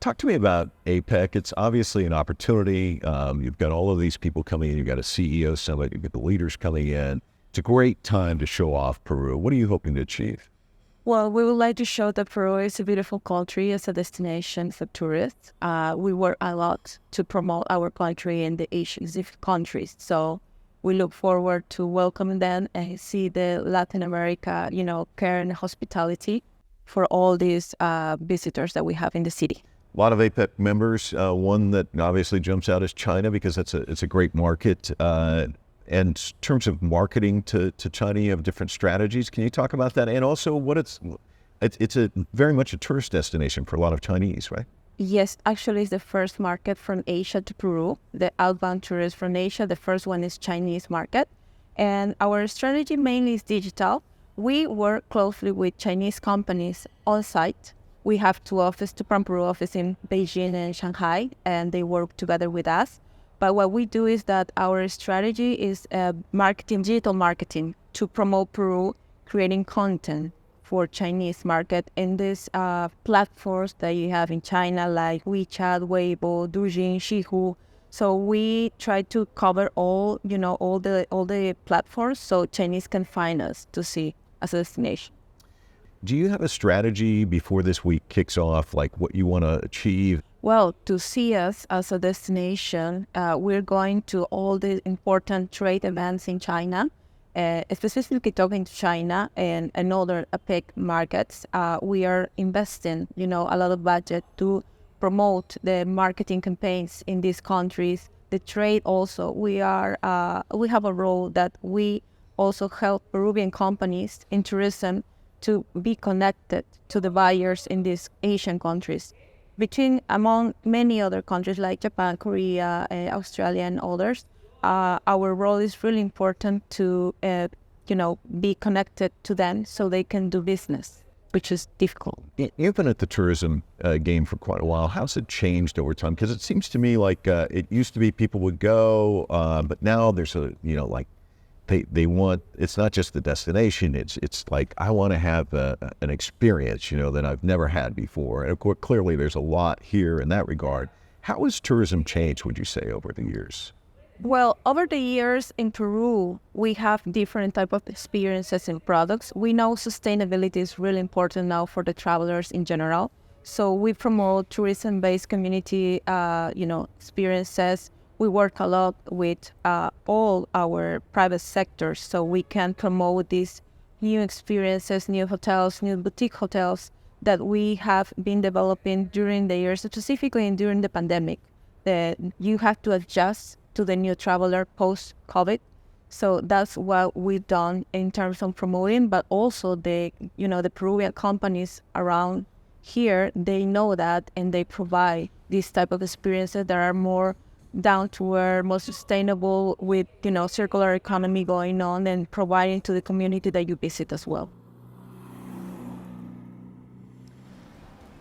Talk to me about APEC. It's obviously an opportunity. You've got all of these people coming in. You've got a CEO summit. You've got the leaders coming in. It's a great time to show off Peru. What are you hoping to achieve? Well, we would like to show that Peru is a beautiful country as a destination for tourists. We work a lot to promote our country in the Asian countries. So we look forward to welcoming them and see the Latin America, care and hospitality for all these visitors that we have in the city. A lot of APEC members. One that obviously jumps out is China because it's a great market. And in terms of marketing to China, you have different strategies. Can you talk about that? And also what it's very much a tourist destination for a lot of Chinese, right? Yes, actually it's the first market from Asia to Peru. The outbound tourists from Asia, the first one is Chinese market. And our strategy mainly is digital. We work closely with Chinese companies on site. We have two offices, the PROMPERU office in Beijing and Shanghai, and they work together with us. But what we do is that our strategy is digital marketing to promote Peru, creating content for Chinese market in these platforms that you have in China, like WeChat, Weibo, Douyin, Shihu. So we try to cover all the platforms so Chinese can find us to see as a destination. Do you have a strategy before this week kicks off, like what you want to achieve? Well, to see us as a destination, we're going to all the important trade events in China, specifically talking to China and other APEC markets. We are investing, a lot of budget to promote the marketing campaigns in these countries. The trade also, we have a role that we also help Peruvian companies in tourism to be connected to the buyers in these Asian countries. Among many other countries like Japan, Korea, Australia, and others, our role is really important to, be connected to them so they can do business, which is difficult. You've been at the tourism game for quite a while. How's it changed over time? Because it seems to me like it used to be people would go, but now there's they want, it's not just the destination, it's like, I want to have an experience, that I've never had before. And of course, clearly there's a lot here in that regard. How has tourism changed, would you say, over the years? Well, over the years in Peru, we have different type of experiences and products. We know sustainability is really important now for the travelers in general. So we promote tourism-based community, experiences. We work a lot with all our private sectors so we can promote these new experiences, new hotels, new boutique hotels that we have been developing during the years, specifically during the pandemic. You have to adjust to the new traveler post-COVID. So that's what we've done in terms of promoting, but also the Peruvian companies around here, they know that and they provide these type of experiences that are more down to earth, more sustainable with, circular economy going on and providing to the community that you visit as well.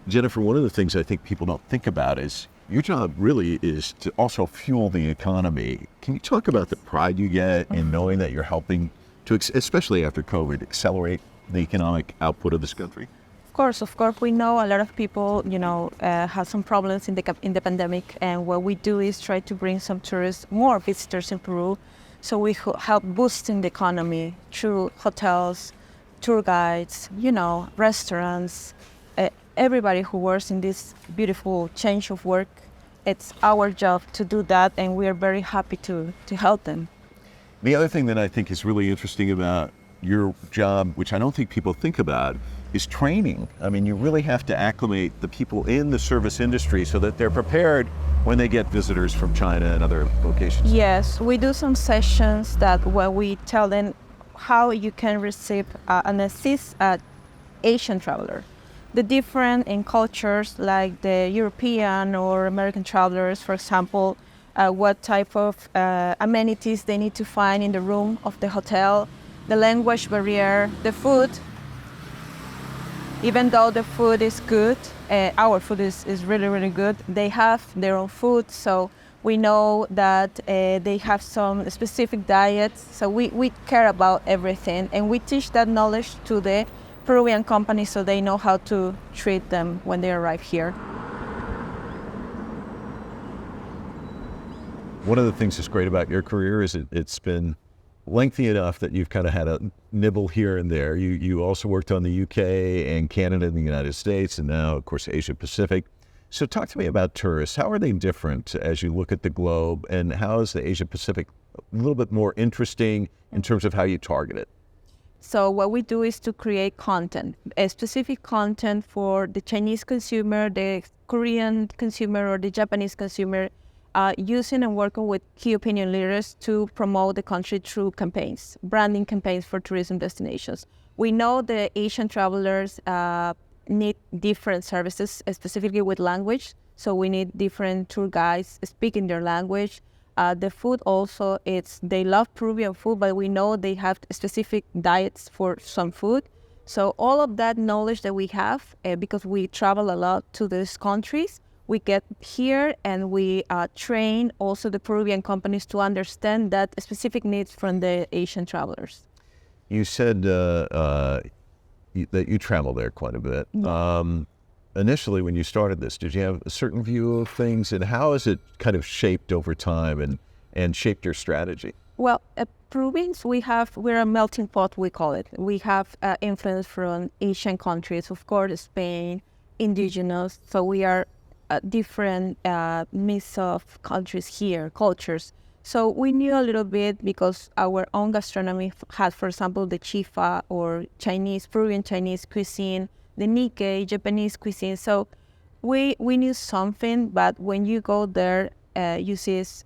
Jennifer, one of the things I think people don't think about is your job really is to also fuel the economy. Can you talk about the pride you get in knowing that you're helping to, especially after COVID, accelerate the economic output of this country? Of course, we know a lot of people, have some problems in the pandemic, and what we do is try to bring some tourists, more visitors in Peru, so we help boosting the economy through hotels, tour guides, restaurants, everybody who works in this beautiful change of work. It's our job to do that, and we are very happy to help them. The other thing that I think is really interesting about your job, which I don't think people think about, is training. I mean, you really have to acclimate the people in the service industry so that they're prepared when they get visitors from China and other locations. Yes, we do some sessions where we tell them how you can receive and assist an Asian traveler. The different in cultures like the European or American travelers, for example, what type of amenities they need to find in the room of the hotel, the language barrier, the food. Even though the food is good, our food is really, really good, they have their own food, so we know that they have some specific diets, so we care about everything, and we teach that knowledge to the Peruvian companies so they know how to treat them when they arrive here. one of the things that's great about your career is it's been lengthy enough that you've kind of had a nibble here and there. You also worked on the UK and Canada and the United States, and now, of course, Asia Pacific. So talk to me about tourists. How are they different as you look at the globe, and how is the Asia Pacific a little bit more interesting in terms of how you target it? So what we do is to create content, a specific content for the Chinese consumer, the Korean consumer, or the Japanese consumer, using and working with key opinion leaders to promote the country through campaigns, branding campaigns for tourism destinations. We know the Asian travelers need different services, specifically with language. So we need different tour guides speaking their language. The food also, they love Peruvian food, but we know they have specific diets for some food. So all of that knowledge that we have, because we travel a lot to these countries, we get here and we train also the Peruvian companies to understand that specific needs from the Asian travelers. You said that you travel there quite a bit. Yeah. Initially, when you started this, did you have a certain view of things, and how has it kind of shaped over time and shaped your strategy? Well, Peruvians, we're a melting pot, we call it. We have influence from Asian countries, of course, Spain, indigenous. So we are a different mix of countries here, cultures. So we knew a little bit because our own gastronomy had, for example, the chifa or Peruvian Chinese cuisine, the Nikkei, Japanese cuisine. So we knew something, but when you go there, you see it's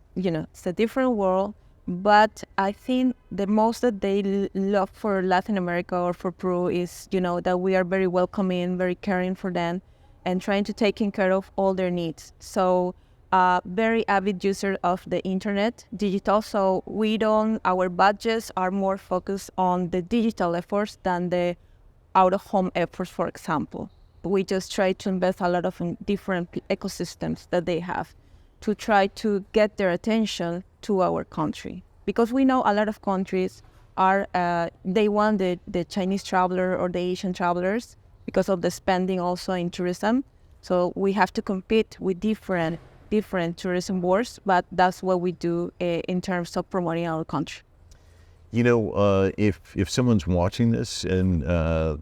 a different world. But I think the most that they love for Latin America or for Peru is, that we are very welcoming, very caring for them, and trying to take care of all their needs. So very avid user of the internet, digital. So our budgets are more focused on the digital efforts than the out-of-home efforts, for example. We just try to invest a lot of different ecosystems that they have to try to get their attention to our country. Because we know a lot of countries they want the Chinese traveler or the Asian travelers because of the spending also in tourism. So we have to compete with different tourism boards, but that's what we do in terms of promoting our country. If someone's watching this and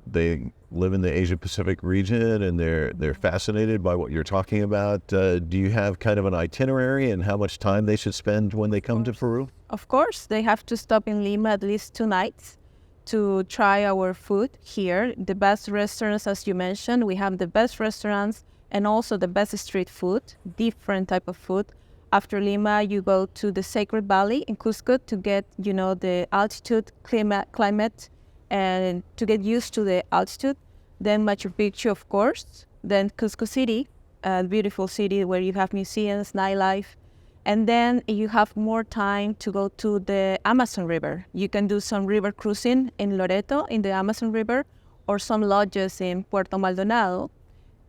they live in the Asia Pacific region and they're fascinated by what you're talking about, do you have kind of an itinerary and how much time they should spend when they come to Peru? Of course, they have to stop in Lima at least 2 nights to try our food here. The best restaurants, as you mentioned, we have the best restaurants and also the best street food, different type of food. After Lima, you go to the Sacred Valley in Cusco to get, the altitude climate and to get used to the altitude. Then Machu Picchu, of course. Then Cusco City, a beautiful city where you have museums, nightlife. And then you have more time to go to the Amazon River. You can do some river cruising in Loreto in the Amazon River, or some lodges in Puerto Maldonado.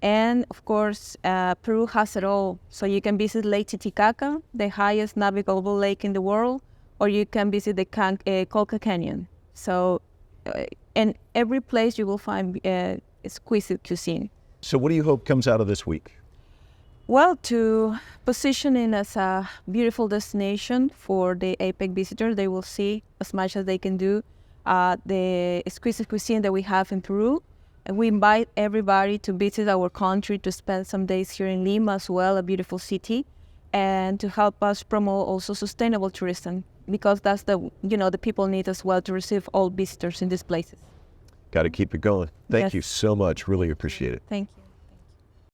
And of course, Peru has it all. So you can visit Lake Titicaca, the highest navigable lake in the world, or you can visit the Colca Canyon. So in every place you will find exquisite cuisine. So what do you hope comes out of this week? Well, to position it as a beautiful destination for the APEC visitors, they will see as much as they can do the exquisite cuisine that we have in Peru. And we invite everybody to visit our country, to spend some days here in Lima as well, a beautiful city, and to help us promote also sustainable tourism, because that's the people need as well to receive all visitors in these places. Got to keep it going. Thank Yes. you so much. Really appreciate it. Thank you.